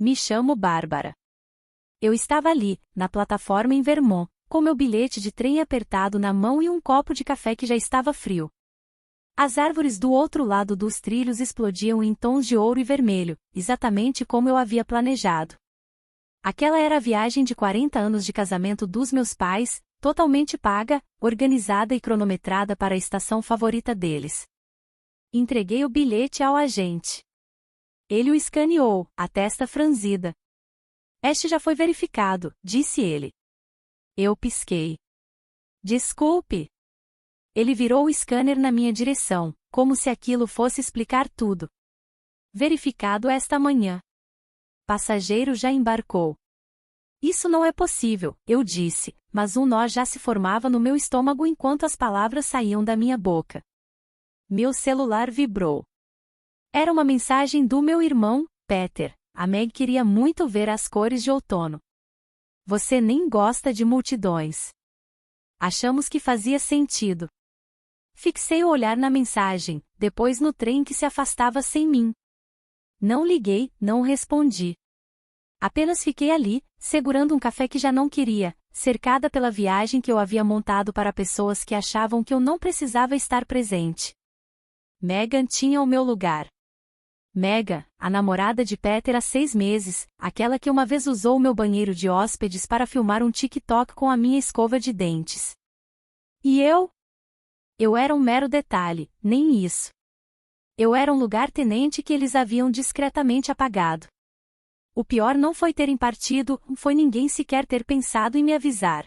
Me chamo Bárbara. Eu estava ali, na plataforma em Vermont, com meu bilhete de trem apertado na mão e um copo de café que já estava frio. As árvores do outro lado dos trilhos explodiam em tons de ouro e vermelho, exatamente como eu havia planejado. Aquela era a viagem de 40 anos de casamento dos meus pais, totalmente paga, organizada e cronometrada para a estação favorita deles. Entreguei o bilhete ao agente. Ele o escaneou, a testa franzida. Este já foi verificado, disse ele. Eu pisquei. Desculpe. Ele virou o scanner na minha direção, como se aquilo fosse explicar tudo. Verificado esta manhã. Passageiro já embarcou. Isso não é possível, eu disse, mas um nó já se formava no meu estômago enquanto as palavras saíam da minha boca. Meu celular vibrou. Era uma mensagem do meu irmão, Peter. A Meg queria muito ver as cores de outono. Você nem gosta de multidões. Achamos que fazia sentido. Fixei o olhar na mensagem, depois no trem que se afastava sem mim. Não liguei, não respondi. Apenas fiquei ali, segurando um café que já não queria, cercada pela viagem que eu havia montado para pessoas que achavam que eu não precisava estar presente. Megan tinha o meu lugar. Megan, a namorada de Peter há 6 meses, aquela que uma vez usou o meu banheiro de hóspedes para filmar um TikTok com a minha escova de dentes. E eu? Eu era um mero detalhe, nem isso. Eu era um lugar-tenente que eles haviam discretamente apagado. O pior não foi terem partido, foi ninguém sequer ter pensado em me avisar.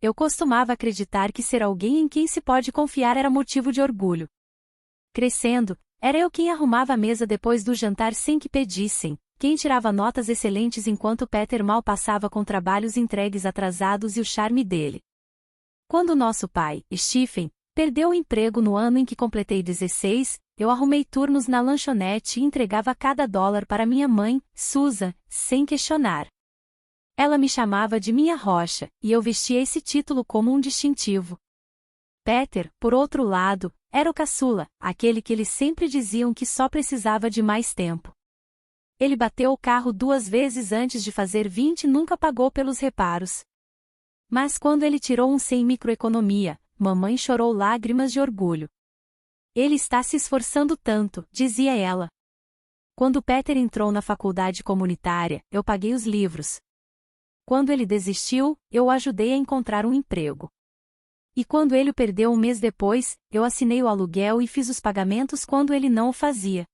Eu costumava acreditar que ser alguém em quem se pode confiar era motivo de orgulho. Crescendo, era eu quem arrumava a mesa depois do jantar sem que pedissem, quem tirava notas excelentes enquanto Peter mal passava com trabalhos entregues atrasados e o charme dele. Quando nosso pai, Stephen, perdeu o emprego no ano em que completei 16, eu arrumei turnos na lanchonete e entregava cada dólar para minha mãe, Susan, sem questionar. Ela me chamava de minha rocha, e eu vestia esse título como um distintivo. Peter, por outro lado, era o caçula, aquele que eles sempre diziam que só precisava de mais tempo. Ele bateu o carro 2 vezes antes de fazer 20 e nunca pagou pelos reparos. Mas quando ele tirou um sem microeconomia, mamãe chorou lágrimas de orgulho. Ele está se esforçando tanto, dizia ela. Quando Peter entrou na faculdade comunitária, eu paguei os livros. Quando ele desistiu, eu o ajudei a encontrar um emprego. E quando ele o perdeu um mês depois, eu assinei o aluguel e fiz os pagamentos quando ele não o fazia.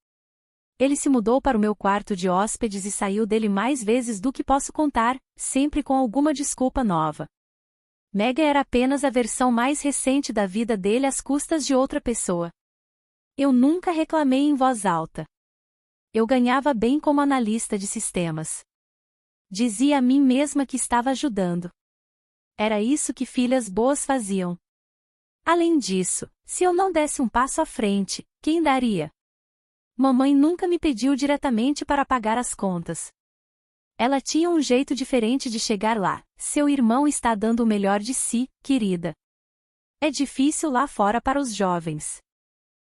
Ele se mudou para o meu quarto de hóspedes e saiu dele mais vezes do que posso contar, sempre com alguma desculpa nova. Megan era apenas a versão mais recente da vida dele às custas de outra pessoa. Eu nunca reclamei em voz alta. Eu ganhava bem como analista de sistemas. Dizia a mim mesma que estava ajudando. Era isso que filhas boas faziam. Além disso, se eu não desse um passo à frente, quem daria? Mamãe nunca me pediu diretamente para pagar as contas. Ela tinha um jeito diferente de chegar lá. Seu irmão está dando o melhor de si, querida. É difícil lá fora para os jovens.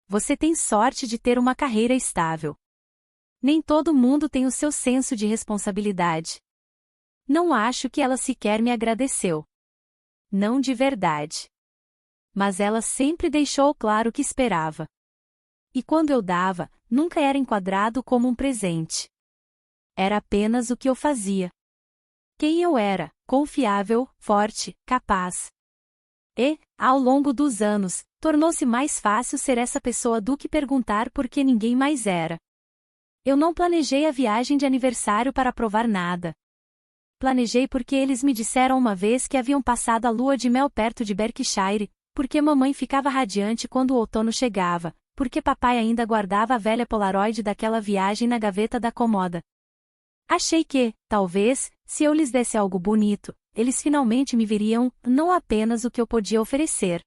Você tem sorte de ter uma carreira estável. Nem todo mundo tem o seu senso de responsabilidade. Não acho que ela sequer me agradeceu. Não de verdade. Mas ela sempre deixou claro que esperava. E quando eu dava, nunca era enquadrado como um presente. Era apenas o que eu fazia. Quem eu era, confiável, forte, capaz. E, ao longo dos anos, tornou-se mais fácil ser essa pessoa do que perguntar por que ninguém mais era. Eu não planejei a viagem de aniversário para provar nada. Planejei porque eles me disseram uma vez que haviam passado a lua de mel perto de Berkshire, porque mamãe ficava radiante quando o outono chegava, porque papai ainda guardava a velha Polaroid daquela viagem na gaveta da comoda. Achei que, talvez, se eu lhes desse algo bonito, eles finalmente me viriam, não apenas o que eu podia oferecer.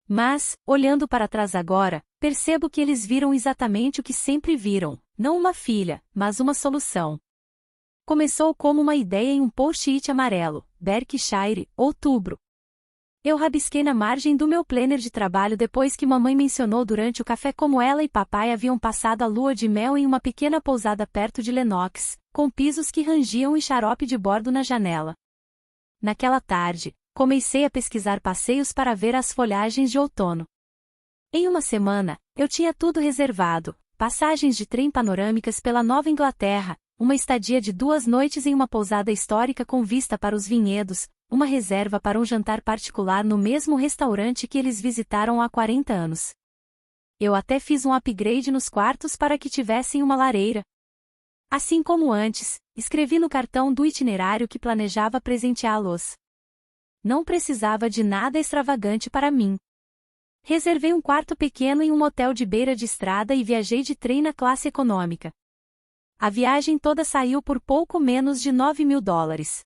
Mas, olhando para trás agora, percebo que eles viram exatamente o que sempre viram, não uma filha, mas uma solução. Começou como uma ideia em um post-it amarelo, Berkshire, outubro. Eu rabisquei na margem do meu planner de trabalho depois que mamãe mencionou durante o café como ela e papai haviam passado a lua de mel em uma pequena pousada perto de Lenox, com pisos que rangiam e xarope de bordo na janela. Naquela tarde, comecei a pesquisar passeios para ver as folhagens de outono. Em uma semana, eu tinha tudo reservado: passagens de trem panorâmicas pela Nova Inglaterra, uma estadia de 2 noites em uma pousada histórica com vista para os vinhedos, uma reserva para um jantar particular no mesmo restaurante que eles visitaram há 40 anos. Eu até fiz um upgrade nos quartos para que tivessem uma lareira. Assim como antes, escrevi no cartão do itinerário que planejava presenteá-los. Não precisava de nada extravagante para mim. Reservei um quarto pequeno em um motel de beira de estrada e viajei de trem na classe econômica. A viagem toda saiu por pouco menos de $9.000.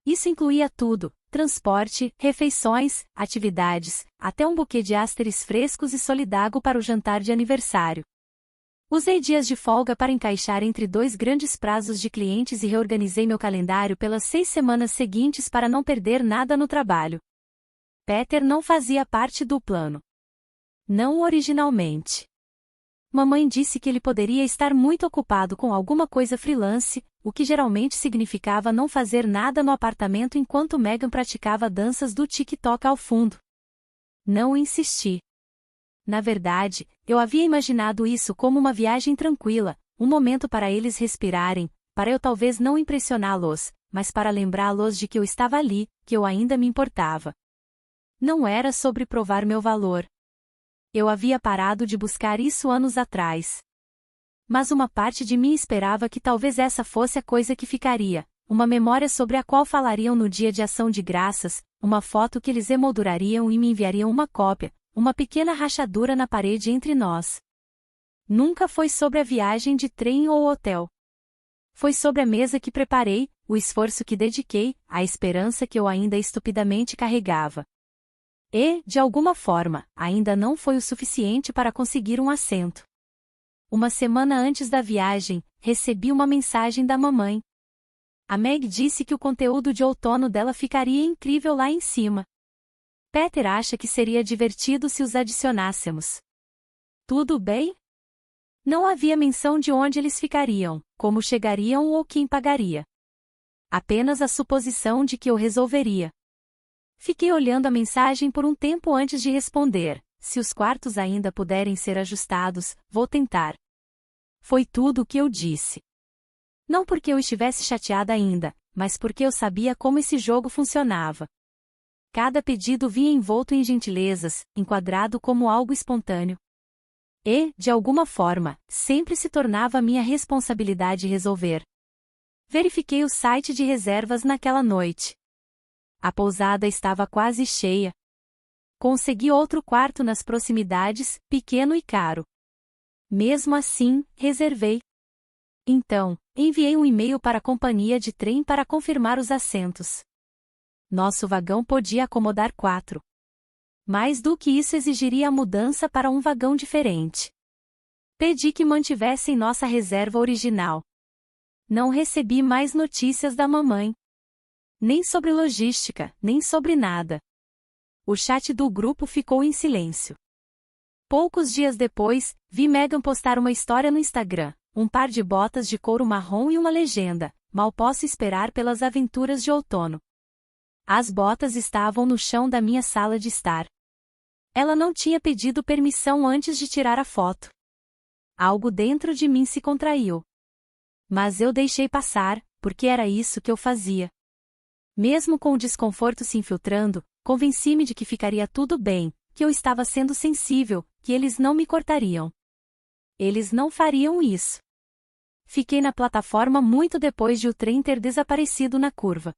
Isso incluía tudo: transporte, refeições, atividades, até um buquê de ásteres frescos e solidago para o jantar de aniversário. Usei dias de folga para encaixar entre 2 grandes prazos de clientes e reorganizei meu calendário pelas 6 semanas seguintes para não perder nada no trabalho. Peter não fazia parte do plano. Não originalmente. Mamãe disse que ele poderia estar muito ocupado com alguma coisa freelance, o que geralmente significava não fazer nada no apartamento enquanto Megan praticava danças do TikTok ao fundo. Não insisti. Na verdade, eu havia imaginado isso como uma viagem tranquila, um momento para eles respirarem, para eu talvez não impressioná-los, mas para lembrá-los de que eu estava ali, que eu ainda me importava. Não era sobre provar meu valor. Eu havia parado de buscar isso anos atrás. Mas uma parte de mim esperava que talvez essa fosse a coisa que ficaria, uma memória sobre a qual falariam no dia de ação de graças, uma foto que eles emoldurariam e me enviariam uma cópia, uma pequena rachadura na parede entre nós. Nunca foi sobre a viagem de trem ou hotel. Foi sobre a mesa que preparei, o esforço que dediquei, a esperança que eu ainda estupidamente carregava. E, de alguma forma, ainda não foi o suficiente para conseguir um assento. Uma semana antes da viagem, recebi uma mensagem da mamãe. A Meg disse que o conteúdo de outono dela ficaria incrível lá em cima. Peter acha que seria divertido se os adicionássemos. Tudo bem? Não havia menção de onde eles ficariam, como chegariam ou quem pagaria. Apenas a suposição de que eu resolveria. Fiquei olhando a mensagem por um tempo antes de responder. Se os quartos ainda puderem ser ajustados, vou tentar. Foi tudo o que eu disse. Não porque eu estivesse chateada ainda, mas porque eu sabia como esse jogo funcionava. Cada pedido vinha envolto em gentilezas, enquadrado como algo espontâneo. E, de alguma forma, sempre se tornava minha responsabilidade resolver. Verifiquei o site de reservas naquela noite. A pousada estava quase cheia. Consegui outro quarto nas proximidades, pequeno e caro. Mesmo assim, reservei. Então, enviei um e-mail para a companhia de trem para confirmar os assentos. Nosso vagão podia acomodar 4. Mais do que isso exigiria a mudança para um vagão diferente. Pedi que mantivessem nossa reserva original. Não recebi mais notícias da mamãe. Nem sobre logística, nem sobre nada. O chat do grupo ficou em silêncio. Poucos dias depois, vi Megan postar uma história no Instagram, um par de botas de couro marrom e uma legenda: mal posso esperar pelas aventuras de outono. As botas estavam no chão da minha sala de estar. Ela não tinha pedido permissão antes de tirar a foto. Algo dentro de mim se contraiu. Mas eu deixei passar, porque era isso que eu fazia. Mesmo com o desconforto se infiltrando, convenci-me de que ficaria tudo bem, que eu estava sendo sensível, que eles não me cortariam. Eles não fariam isso. Fiquei na plataforma muito depois de o trem ter desaparecido na curva.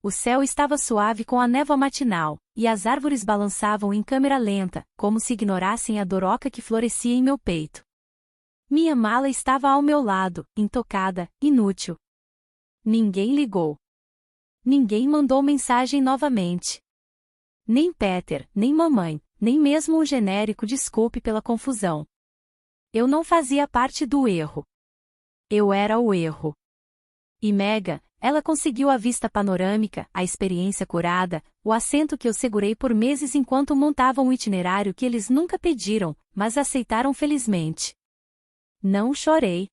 O céu estava suave com a névoa matinal, e as árvores balançavam em câmera lenta, como se ignorassem a doroca que florescia em meu peito. Minha mala estava ao meu lado, intocada, inútil. Ninguém ligou. Ninguém mandou mensagem novamente. Nem Peter, nem mamãe, nem mesmo um genérico desculpe pela confusão. Eu não fazia parte do erro. Eu era o erro. E Megan, Ela conseguiu a vista panorâmica, a experiência curada, o assento que eu segurei por meses enquanto montava um itinerário que eles nunca pediram, mas aceitaram felizmente. Não chorei.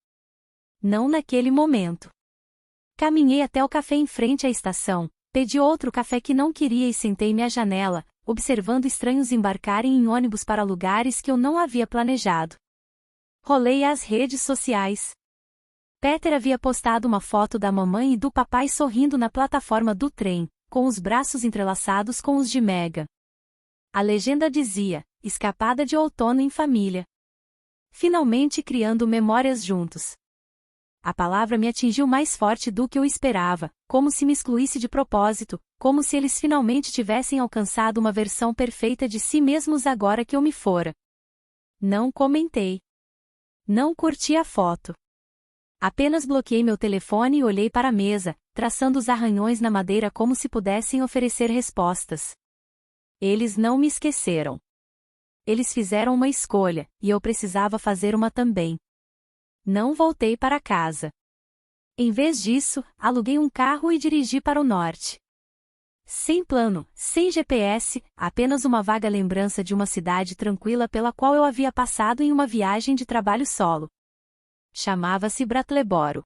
Não naquele momento. Caminhei até o café em frente à estação, pedi outro café que não queria e sentei-me à janela, observando estranhos embarcarem em ônibus para lugares que eu não havia planejado. Rolei as redes sociais. Peter havia postado uma foto da mamãe e do papai sorrindo na plataforma do trem, com os braços entrelaçados com os de Megan. A legenda dizia: escapada de outono em família. Finalmente criando memórias juntos. A palavra me atingiu mais forte do que eu esperava, como se me excluísse de propósito, como se eles finalmente tivessem alcançado uma versão perfeita de si mesmos agora que eu me fora. Não comentei. Não curti a foto. Apenas bloqueei meu telefone e olhei para a mesa, traçando os arranhões na madeira como se pudessem oferecer respostas. Eles não me esqueceram. Eles fizeram uma escolha, e eu precisava fazer uma também. Não voltei para casa. Em vez disso, aluguei um carro e dirigi para o norte. Sem plano, sem GPS, apenas uma vaga lembrança de uma cidade tranquila pela qual eu havia passado em uma viagem de trabalho solo. Chamava-se Brattleboro.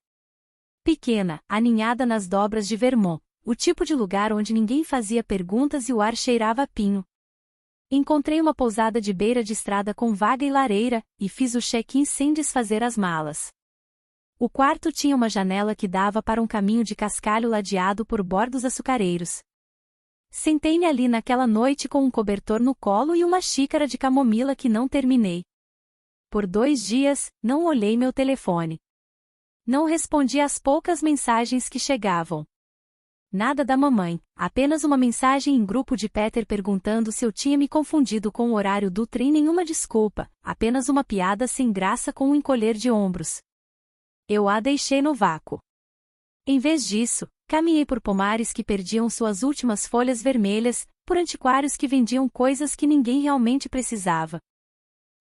Pequena, aninhada nas dobras de Vermont, o tipo de lugar onde ninguém fazia perguntas e o ar cheirava a pinho. Encontrei uma pousada de beira de estrada com vaga e lareira, e fiz o check-in sem desfazer as malas. O quarto tinha uma janela que dava para um caminho de cascalho ladeado por bordos açucareiros. Sentei-me ali naquela noite com um cobertor no colo e uma xícara de camomila que não terminei. Por 2 dias, não olhei meu telefone. Não respondi às poucas mensagens que chegavam. Nada da mamãe, apenas uma mensagem em grupo de Peter perguntando se eu tinha me confundido com o horário do trem. Nenhuma desculpa, apenas uma piada sem graça com um encolher de ombros. Eu a deixei no vácuo. Em vez disso, caminhei por pomares que perdiam suas últimas folhas vermelhas, por antiquários que vendiam coisas que ninguém realmente precisava.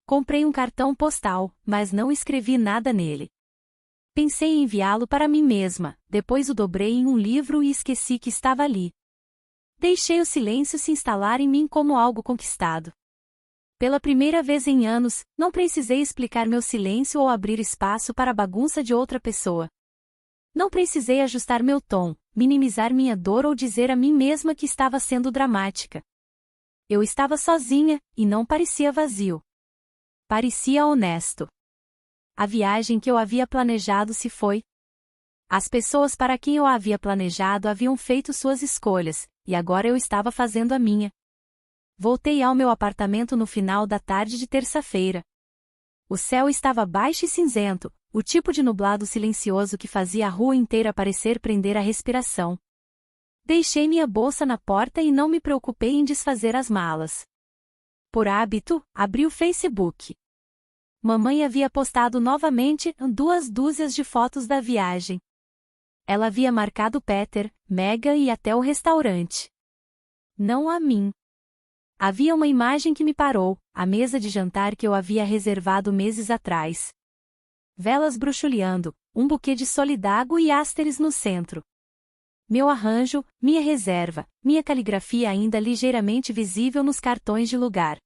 Comprei um cartão postal, mas não escrevi nada nele. Pensei em enviá-lo para mim mesma, depois o dobrei em um livro e esqueci que estava ali. Deixei o silêncio se instalar em mim como algo conquistado. Pela primeira vez em anos, não precisei explicar meu silêncio ou abrir espaço para a bagunça de outra pessoa. Não precisei ajustar meu tom, minimizar minha dor ou dizer a mim mesma que estava sendo dramática. Eu estava sozinha, e não parecia vazio. Parecia honesto. A viagem que eu havia planejado se foi. As pessoas para quem eu havia planejado haviam feito suas escolhas, e agora eu estava fazendo a minha. Voltei ao meu apartamento no final da tarde de terça-feira. O céu estava baixo e cinzento, o tipo de nublado silencioso que fazia a rua inteira parecer prender a respiração. Deixei minha bolsa na porta e não me preocupei em desfazer as malas. Por hábito, abri o Facebook. Mamãe havia postado novamente 2 dúzias de fotos da viagem. Ela havia marcado Peter, Megan e até o restaurante. Não a mim. Havia uma imagem que me parou, a mesa de jantar que eu havia reservado meses atrás. Velas bruxuleando, um buquê de solidago e ásteres no centro. Meu arranjo, minha reserva, minha caligrafia ainda ligeiramente visível nos cartões de lugar.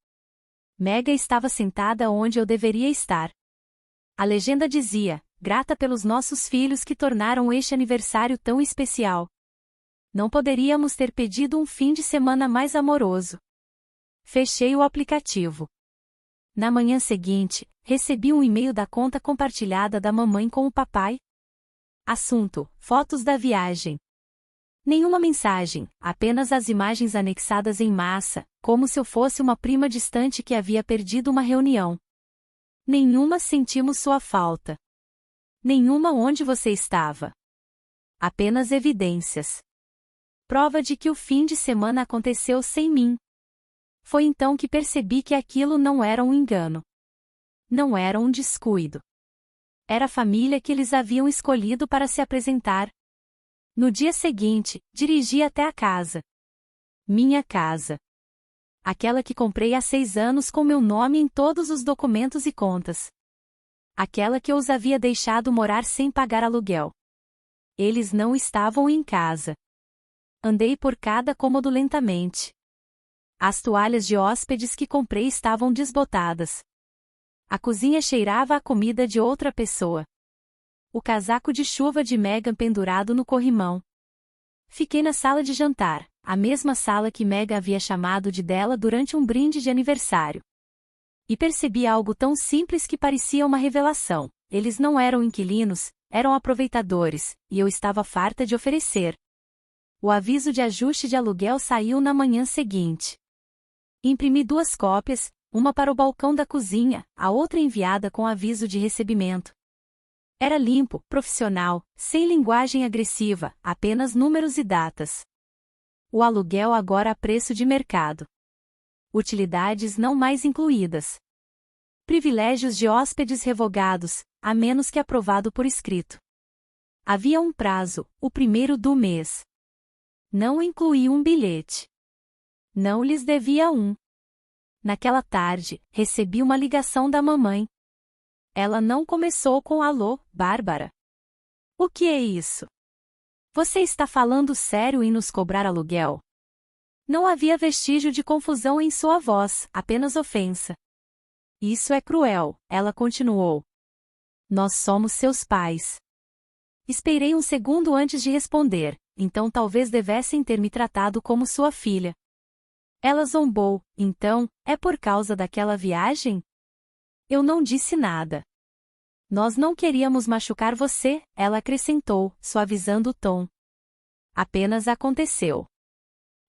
Megan estava sentada onde eu deveria estar. A legenda dizia: grata pelos nossos filhos que tornaram este aniversário tão especial. Não poderíamos ter pedido um fim de semana mais amoroso. Fechei o aplicativo. Na manhã seguinte, recebi um e-mail da conta compartilhada da mamãe com o papai. Assunto: fotos da viagem. Nenhuma mensagem, apenas as imagens anexadas em massa, como se eu fosse uma prima distante que havia perdido uma reunião. Nenhuma sentimos sua falta. Nenhuma onde você estava. Apenas evidências. Prova de que o fim de semana aconteceu sem mim. Foi então que percebi que aquilo não era um engano. Não era um descuido. Era a família que eles haviam escolhido para se apresentar. No dia seguinte, dirigi até a casa. Minha casa. Aquela que comprei há 6 anos com meu nome em todos os documentos e contas. Aquela que eu os havia deixado morar sem pagar aluguel. Eles não estavam em casa. Andei por cada cômodo lentamente. As toalhas de hóspedes que comprei estavam desbotadas. A cozinha cheirava a comida de outra pessoa. O casaco de chuva de Megan pendurado no corrimão. Fiquei na sala de jantar, a mesma sala que Megan havia chamado de dela durante um brinde de aniversário. E percebi algo tão simples que parecia uma revelação. Eles não eram inquilinos, eram aproveitadores, e eu estava farta de oferecer. O aviso de ajuste de aluguel saiu na manhã seguinte. Imprimi 2 cópias, uma para o balcão da cozinha, a outra enviada com aviso de recebimento. Era limpo, profissional, sem linguagem agressiva, apenas números e datas. O aluguel agora a preço de mercado. Utilidades não mais incluídas. Privilégios de hóspedes revogados, a menos que aprovado por escrito. Havia um prazo, o primeiro do mês. Não incluí um bilhete. Não lhes devia um. Naquela tarde, recebi uma ligação da mamãe. Ela não começou com alô, Bárbara. O que é isso? Você está falando sério em nos cobrar aluguel? Não havia vestígio de confusão em sua voz, apenas ofensa. Isso é cruel, ela continuou. Nós somos seus pais. Esperei um segundo antes de responder, então talvez devessem ter me tratado como sua filha. Ela zombou, então, é por causa daquela viagem? Eu não disse nada. Nós não queríamos machucar você, ela acrescentou, suavizando o tom. Apenas aconteceu.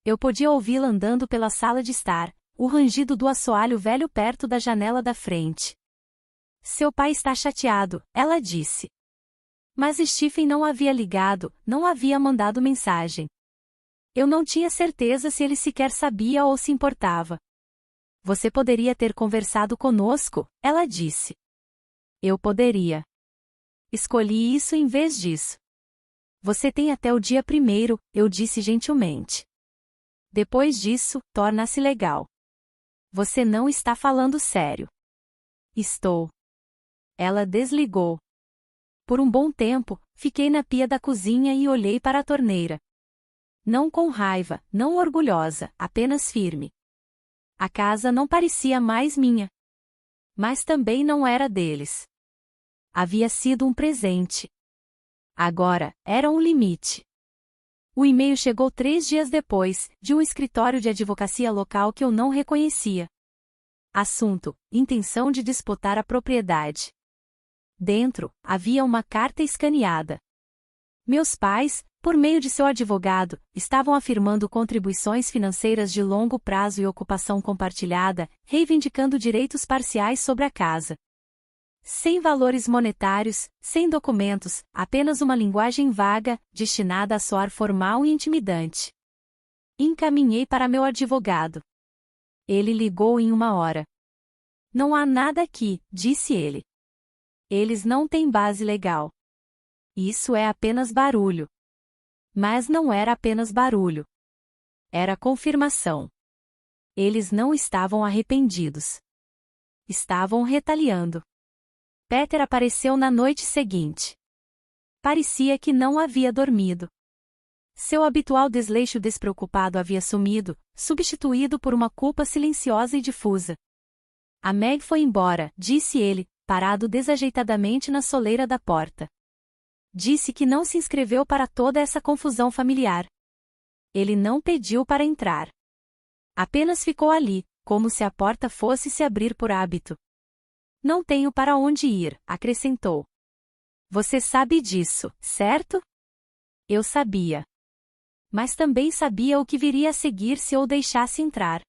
Eu podia ouvi-la andando pela sala de estar, o rangido do assoalho velho perto da janela da frente. Seu pai está chateado, ela disse. Mas Stephen não havia ligado, não havia mandado mensagem. Eu não tinha certeza se ele sequer sabia ou se importava. Você poderia ter conversado conosco, ela disse. Eu poderia. Escolhi isso em vez disso. Você tem até o dia 1º, eu disse gentilmente. Depois disso, torna-se legal. Você não está falando sério. Estou. Ela desligou. Por um bom tempo, fiquei na pia da cozinha e olhei para a torneira. Não com raiva, não orgulhosa, apenas firme. A casa não parecia mais minha. Mas também não era deles. Havia sido um presente. Agora, era um limite. O e-mail chegou 3 dias depois, de um escritório de advocacia local que eu não reconhecia. Assunto: intenção de disputar a propriedade. Dentro, havia uma carta escaneada. Meus pais, por meio de seu advogado, estavam afirmando contribuições financeiras de longo prazo e ocupação compartilhada, reivindicando direitos parciais sobre a casa. Sem valores monetários, sem documentos, apenas uma linguagem vaga, destinada a soar formal e intimidante. Encaminhei para meu advogado. Ele ligou em 1 hora. Não há nada aqui, disse ele. Eles não têm base legal. Isso é apenas barulho. Mas não era apenas barulho. Era confirmação. Eles não estavam arrependidos. Estavam retaliando. Peter apareceu na noite seguinte. Parecia que não havia dormido. Seu habitual desleixo despreocupado havia sumido, substituído por uma culpa silenciosa e difusa. A Meg foi embora, disse ele, parado desajeitadamente na soleira da porta. Disse que não se inscreveu para toda essa confusão familiar. Ele não pediu para entrar. Apenas ficou ali, como se a porta fosse se abrir por hábito. Não tenho para onde ir, acrescentou. Você sabe disso, certo? Eu sabia. Mas também sabia o que viria a seguir se eu o deixasse entrar.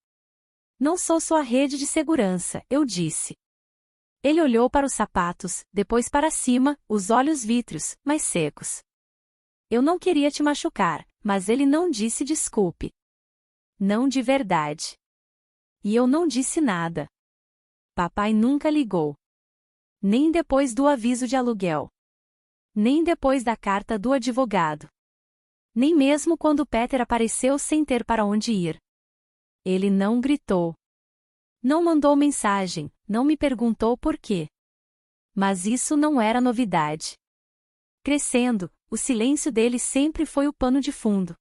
Não sou sua rede de segurança, eu disse. Ele olhou para os sapatos, depois para cima, os olhos vítreos, mas secos. Eu não queria te machucar, mas ele não disse desculpe. Não de verdade. E eu não disse nada. Papai nunca ligou. Nem depois do aviso de aluguel. Nem depois da carta do advogado. Nem mesmo quando Peter apareceu sem ter para onde ir. Ele não gritou. Não mandou mensagem, não me perguntou por quê. Mas isso não era novidade. Crescendo, o silêncio dele sempre foi o pano de fundo.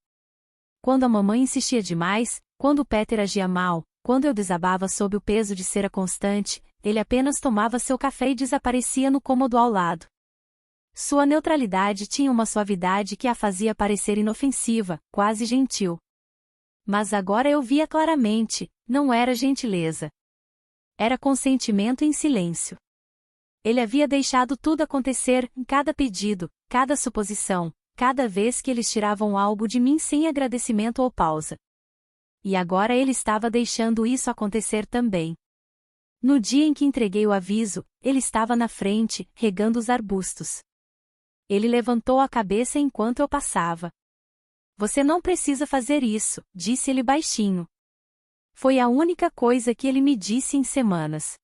Quando a mamãe insistia demais, quando o Peter agia mal, quando eu desabava sob o peso de cera constante, ele apenas tomava seu café e desaparecia no cômodo ao lado. Sua neutralidade tinha uma suavidade que a fazia parecer inofensiva, quase gentil. Mas agora eu via claramente, não era gentileza. Era consentimento em silêncio. Ele havia deixado tudo acontecer, em cada pedido, cada suposição, cada vez que eles tiravam algo de mim sem agradecimento ou pausa. E agora ele estava deixando isso acontecer também. No dia em que entreguei o aviso, ele estava na frente, regando os arbustos. Ele levantou a cabeça enquanto eu passava. Você não precisa fazer isso, disse ele baixinho. Foi a única coisa que ele me disse em semanas.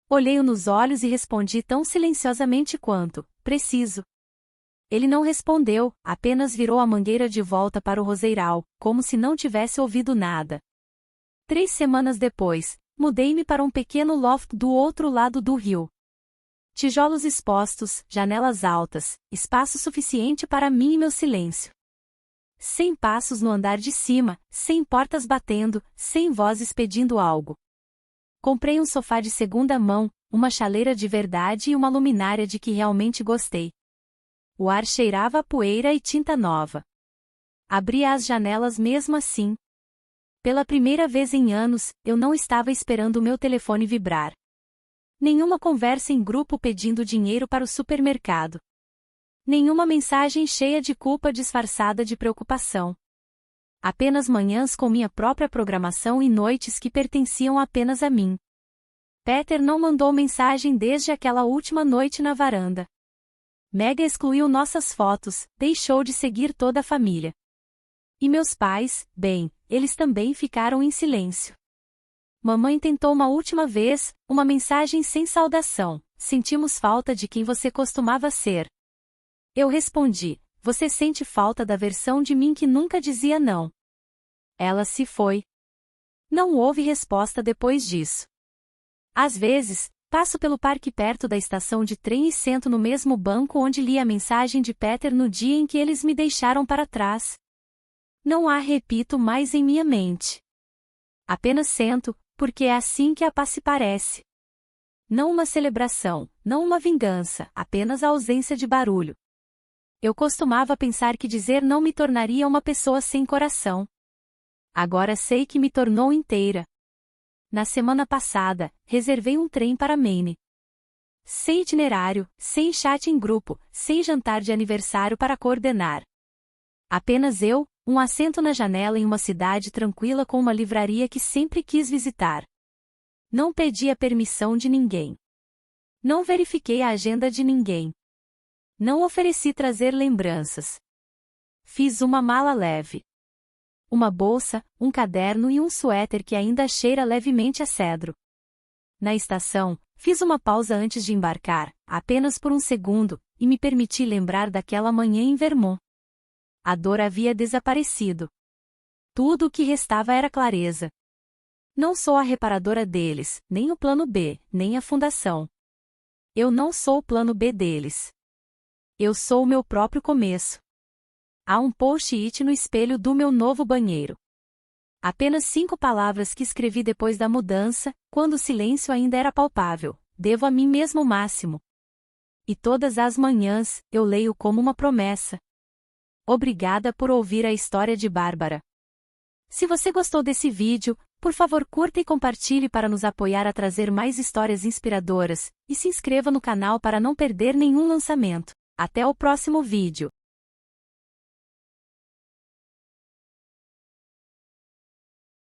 Olhei-o nos olhos e respondi tão silenciosamente quanto, preciso. Ele não respondeu, apenas virou a mangueira de volta para o roseiral, como se não tivesse ouvido nada. 3 semanas depois, mudei-me para um pequeno loft do outro lado do rio. Tijolos expostos, janelas altas, espaço suficiente para mim e meu silêncio. 100 passos no andar de cima, 100 portas batendo, 100 vozes pedindo algo. Comprei um sofá de segunda mão, uma chaleira de verdade e uma luminária de que realmente gostei. O ar cheirava a poeira e tinta nova. Abria as janelas mesmo assim. Pela primeira vez em anos, eu não estava esperando o meu telefone vibrar. Nenhuma conversa em grupo pedindo dinheiro para o supermercado. Nenhuma mensagem cheia de culpa disfarçada de preocupação. Apenas manhãs com minha própria programação e noites que pertenciam apenas a mim. Peter não mandou mensagem desde aquela última noite na varanda. Mega excluiu nossas fotos, deixou de seguir toda a família. E meus pais, bem, eles também ficaram em silêncio. Mamãe tentou uma última vez, uma mensagem sem saudação. Sentimos falta de quem você costumava ser. Eu respondi, você sente falta da versão de mim que nunca dizia não. Ela se foi. Não houve resposta depois disso. Às vezes, passo pelo parque perto da estação de trem e sento no mesmo banco onde li a mensagem de Peter no dia em que eles me deixaram para trás. Não a repito mais em minha mente. Apenas sento, porque é assim que a paz se parece. Não uma celebração, não uma vingança, apenas a ausência de barulho. Eu costumava pensar que dizer não me tornaria uma pessoa sem coração. Agora sei que me tornou inteira. Na semana passada, reservei um trem para Maine. Sem itinerário, sem chat em grupo, sem jantar de aniversário para coordenar. Apenas eu, um assento na janela em uma cidade tranquila com uma livraria que sempre quis visitar. Não pedi a permissão de ninguém. Não verifiquei a agenda de ninguém. Não ofereci trazer lembranças. Fiz uma mala leve. Uma bolsa, um caderno e um suéter que ainda cheira levemente a cedro. Na estação, fiz uma pausa antes de embarcar, apenas por um segundo, e me permiti lembrar daquela manhã em Vermont. A dor havia desaparecido. Tudo o que restava era clareza. Não sou a reparadora deles, nem o plano B, nem a fundação. Eu não sou o plano B deles. Eu sou o meu próprio começo. Há um post-it no espelho do meu novo banheiro. Apenas 5 palavras que escrevi depois da mudança, quando o silêncio ainda era palpável. Devo a mim mesmo o máximo. E todas as manhãs, eu leio como uma promessa. Obrigada por ouvir a história de Bárbara. Se você gostou desse vídeo, por favor curta e compartilhe para nos apoiar a trazer mais histórias inspiradoras, e se inscreva no canal para não perder nenhum lançamento. Até o próximo vídeo.